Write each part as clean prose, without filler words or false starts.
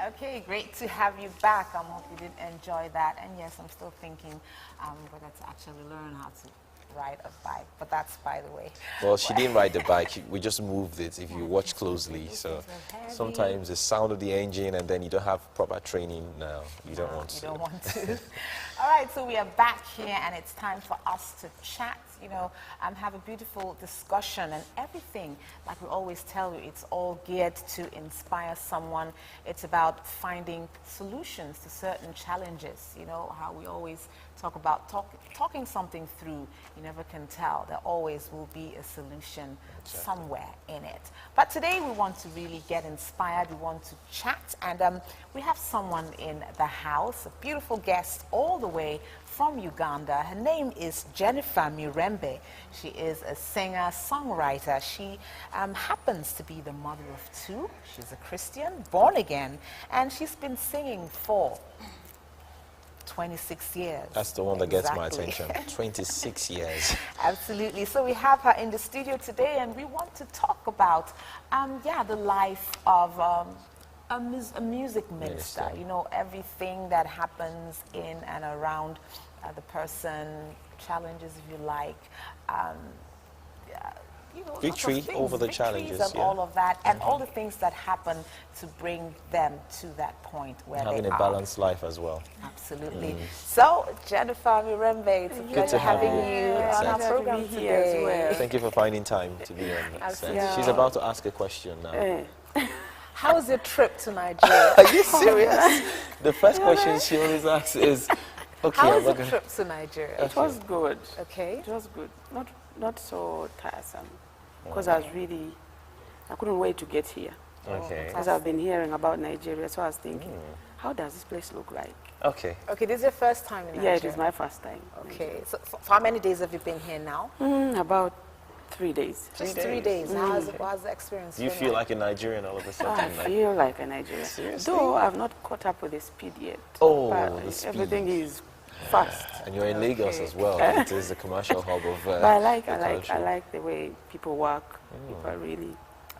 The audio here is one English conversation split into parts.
Okay, great to have you back. I hope you did enjoy that. And yes, I'm still thinking whether to actually learn how to ride a bike, but that's by the way. Well, she didn't ride the bike. We just moved it. If you watch closely, so sometimes the sound of the engine, and then you don't have proper training. No, you don't want to. You don't want to. All right, so we are back here, and it's time for us to chat. You know, have a beautiful discussion, and everything, like we always tell you, it's all geared to inspire someone. It's about finding solutions to certain challenges. You know how we always talk about talking something through. You never can tell. There always will be a solution somewhere in it. But today we want to really get inspired. We want to chat, and we have someone in the house, a beautiful guest all the way from Uganda. Her name is Jennifer Mirembe. She is a singer, songwriter. She happens to be the mother of two. She's a Christian, born again, and she's been singing for 26 years. That's the one that gets my attention. 26 years. Absolutely. So we have her in the studio today, and we want to talk about, the life of a music minister. You know, everything that happens in and around the person, challenges, if you like. You know, victory over the challenges, and all of that, and all the things that happen to bring them to that point where having they a balanced life as well. Absolutely. So, Jennifer Mirembe, it's a pleasure having you on our program today. Well. Thank you for finding time to be on. She's about to ask a question now. How was your trip to Nigeria? Are you serious? The first question she always asks is, okay, how was the trip to Nigeria? It was good. Okay. It was good. Not so tiresome. Because I couldn't wait to get here. Okay. Because I've been hearing about Nigeria, so I was thinking, how does this place look like? Okay. Okay, this is your first time in Nigeria? Yeah, it is my first time. Okay. So for how many days have you been here now? About 3 days. Just 3 days. How's the experience? Do you feel like a Nigerian all of a sudden? I feel like a Nigerian. Seriously? Though I've not caught up with the speed yet. Oh, but the speed. everything is fast. And you're in Lagos as well. It is a commercial hub of But I like the way people work. People are really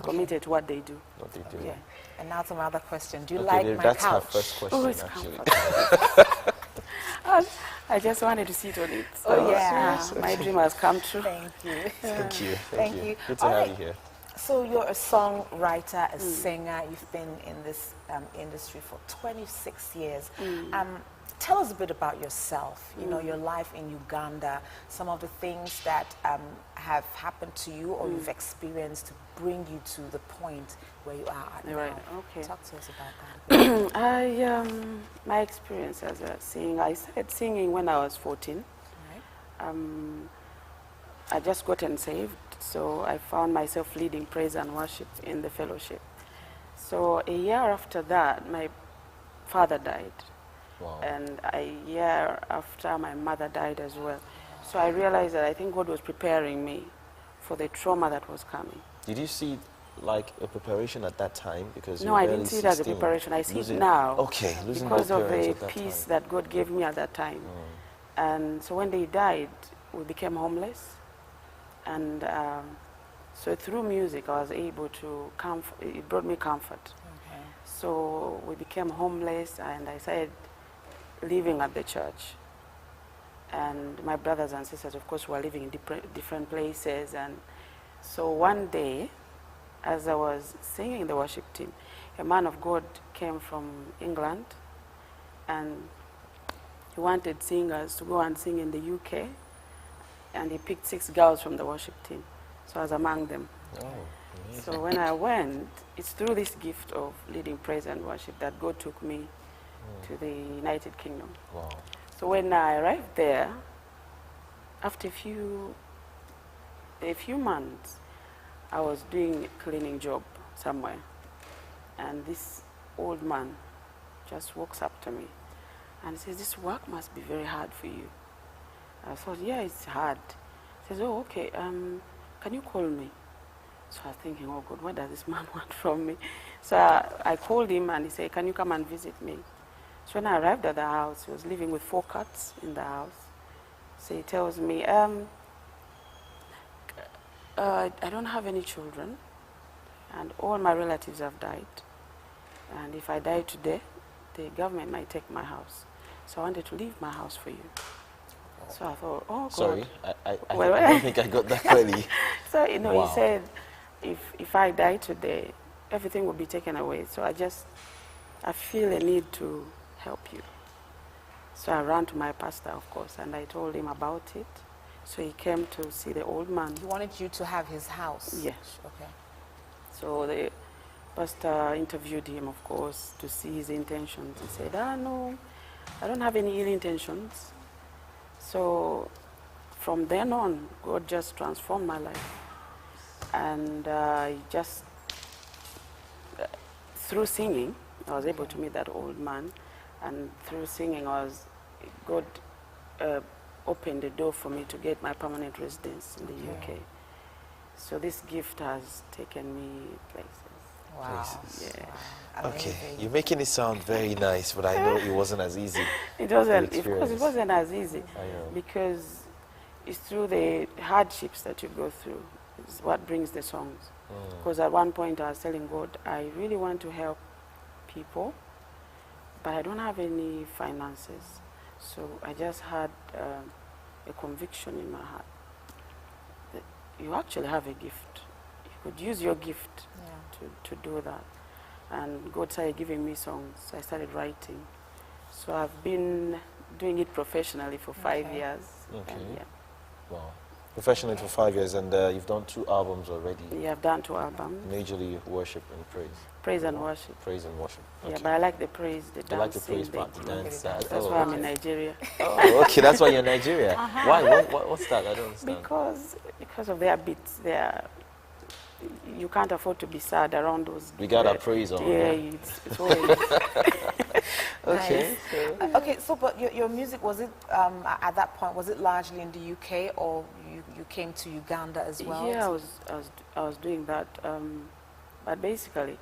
committed to what they do. What they do. Yeah. And now some other question. Do you like my that's couch? her first question, It's actually. comfortable. I just wanted to sit on it. So Oh, yeah. my dream has come true. Thank you. Thank you. Thank you. Good to have you here. So you're a songwriter, a singer. You've been in this industry for 26 years. Tell us a bit about yourself, you know, your life in Uganda, some of the things that have happened to you or you've experienced to bring you to the point where you are at Right, now. okay. Talk to us about that. My experience as a singer, I started singing when I was 14. Right. I just gotten saved, so I found myself leading praise and worship in the fellowship. So a year after that, my father died. Wow. And a year after, my mother died as well. So I realized that I think God was preparing me for the trauma that was coming. Did you see like a preparation at that time? Because No, I didn't see it as a preparation. I see it now. Okay, losing because both of the parents at that peace time. that God gave me at that time. And so when they died, we became homeless. And so through music, I was able to it brought me comfort. Okay. So we became homeless, and I started living at the church. And my brothers and sisters, of course, were living in different places. And so one day, as I was singing in the worship team, a man of God came from England, and he wanted singers to go and sing in the UK, and he picked 6 girls from the worship team. So I was among them. Oh, amazing. So when I went, it's through this gift of leading praise and worship that God took me to the United Kingdom. Wow. So when I arrived there, after a few months, I was doing a cleaning job somewhere, and this old man just walks up to me and says, "This work must be very hard for you." I thought, "Yeah, it's hard." He says, "Oh, okay, can you call me?" So I was thinking, "Oh God, what does this man want from me?" So I called him, and he said, "Can you come and visit me?" So when I arrived at the house, he was living with 4 cats in the house. So he tells me, I don't have any children, and all my relatives have died. And if I die today, the government might take my house. So I wanted to leave my house for you. So I thought, oh, God. Sorry, I don't think I got that clearly. So, you know, Wow. he said, if I die today, everything will be taken away. So I feel a need to help you. So I ran to my pastor, of course, and I told him about it. So he came to see the old man. He wanted you to have his house? Yes. Okay. So the pastor interviewed him, of course, to see his intentions. He said, no, I don't have any ill intentions. So from then on, God just transformed my life. And through singing, I was able to meet that old man. And through singing, God opened the door for me to get my permanent residence in the UK. So this gift has taken me places. Wow. Places. Yeah. Wow. Okay, Amazing. you're making it sound very nice, but I know it wasn't as easy. It wasn't, The of course, it experience. wasn't as easy I know. because it's through the hardships that you go through is what brings the songs. Because at one point I was telling God, I really want to help people, but I don't have any finances. So I just had a conviction in my heart that you actually have a gift. You could use your gift to do that. And God started giving me songs. I started writing. So I've been doing it professionally for 5 years. Okay. And Wow. Professionally for 5 years, and you've done 2 albums already. yeah, I've done 2 albums. Majorly worship and praise. Praise and worship. Praise and worship. Yeah, Okay. but I like the praise, the You like the dancing. praise part, the dance side. That's why I'm in Nigeria. Oh, okay, that's why you're in Nigeria. Why? What's that? I don't understand. Because of their beats, you can't afford to be sad around those. We got our praise on. Yeah, huh? it's always. Okay. Okay, so but your music, was it, at that point, was it largely in the UK or you came to Uganda as well? Yeah, I was doing that. But basically,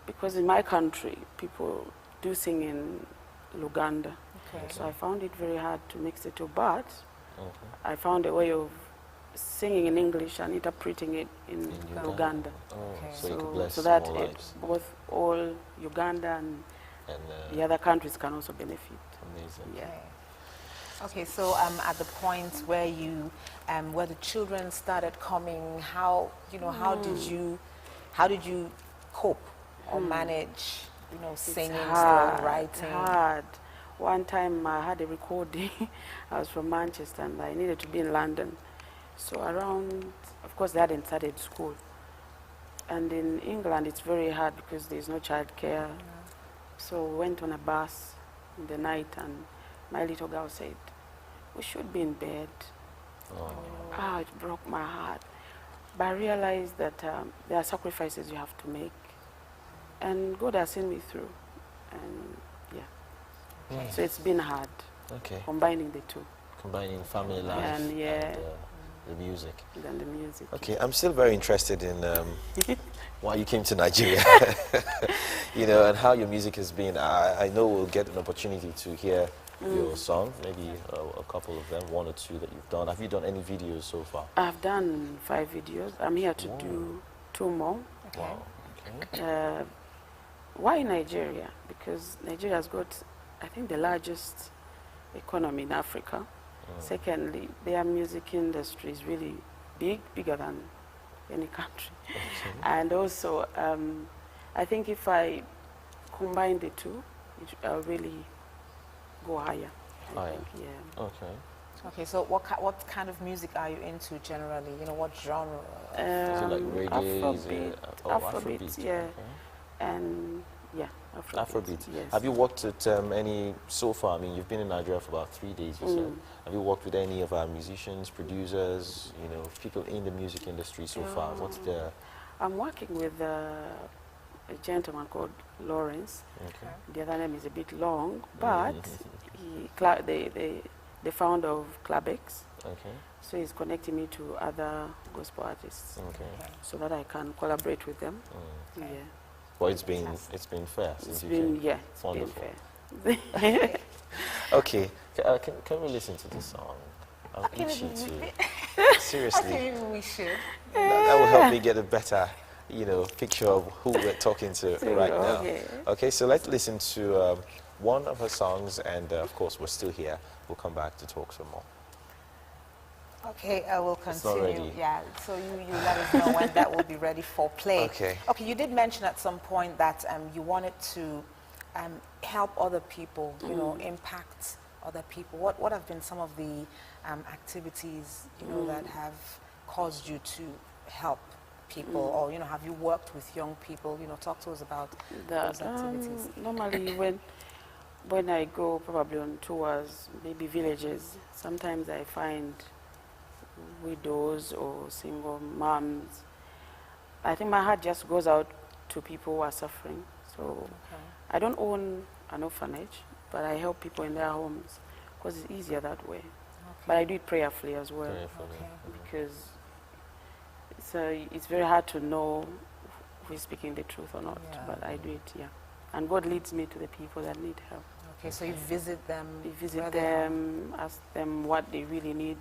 because in my country, people do sing in Luganda. Okay. So I found it very hard to mix the two. But Okay. I found a way of singing in English and interpreting it in Uganda. Oh, Okay. so you could bless so that more lives. both all Uganda and And the other countries can also benefit. amazing. Yeah. Okay, so at the point where where the children started coming, how did you cope or manage, singing, still writing? Hard. One time I had a recording. I was from Manchester and I needed to be in London. So around, of course, they hadn't started school. And in England, it's very hard because there's no childcare. So we went on a bus in the night and my little girl said, we should be in bed. Oh. It broke my heart. But I realized that there are sacrifices you have to make. And God has seen me through. And yeah. So it's been hard Okay. combining the two. Combining family life And, and the music. Than the music. Okay, I'm still very interested in why you came to Nigeria, and how your music has been. I know we'll get an opportunity to hear your song, maybe a couple of them, 1 or 2 that you've done. Have you done any videos so far? I've done 5 videos. I'm here to do 2 more. Okay. Wow. Okay. Why Nigeria? Because Nigeria has got, I think, the largest economy in Africa. Secondly, their music industry is really big, bigger than any country. Okay. And also, I think if I combine the two, I'll really go higher. I Higher. think, yeah. Okay. Okay, so what kind of music are you into generally? What genre? Is it like reggae? Is it, Afrobeat, yeah. Okay. And yeah, Afrobeat. Yes. Have you worked at any so far? I mean, you've been in Nigeria for about 3 days, you said. Have you worked with any of our musicians, producers, people in the music industry so far? What's the... I'm working with a gentleman called Lawrence. Okay. The other name is a bit long, but the founder of Club X. Okay. So he's connecting me to other gospel artists Okay. so that I can collaborate with them. Mm. Yeah. Well, it's been fair since It's you been, came. yeah, it's Wonderful. been fair. Okay. Can we listen to this song? I'll Okay, itch you maybe to. Seriously. Okay, maybe we should. That will help me get a better you know, picture of who we're talking to right now. Okay. Okay, so let's listen to one of her songs, and of course, we're still here. We'll come back to talk some more. Okay, I will It's not continue. ready. Yeah, so you let us know when that will be ready for play. Okay. Okay, you did mention at some point that you wanted to help other people, you know, impact other people. What have been some of the activities, you know, that have caused you to help people, or, you know, have you worked with young people? You know, talk to us about those activities. Normally, when I go probably on tours, maybe villages, sometimes I find widows or single moms. I think my heart just goes out to people who are suffering. So Okay. I don't own an orphanage, but I help people in their homes because it's easier that way. But I do it prayerfully as well, Okay. because it's very hard to know who is speaking the truth or not. Yeah. But I do it, yeah. And God leads me to the people that need help. Okay, so you visit them. We visit where they are. them, ask them what they really need.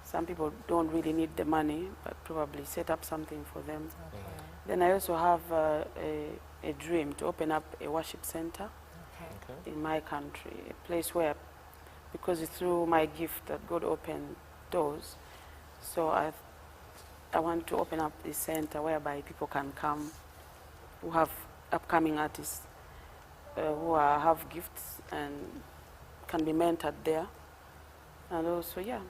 Some people don't really need the money, but probably set up something for them. Okay. Then I also have a dream to open up a worship center Okay. Okay. in my country, a place where, because it's through my gift that God opened doors. So I want to open up this center whereby people can come who have upcoming artists who have gifts and can be mentored there. And also, yeah,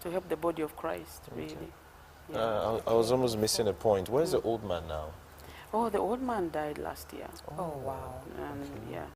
to help the body of Christ, really. Yeah. I was almost missing a point. Where's the old man now? Oh, the old man died last year. Oh, wow. And yeah,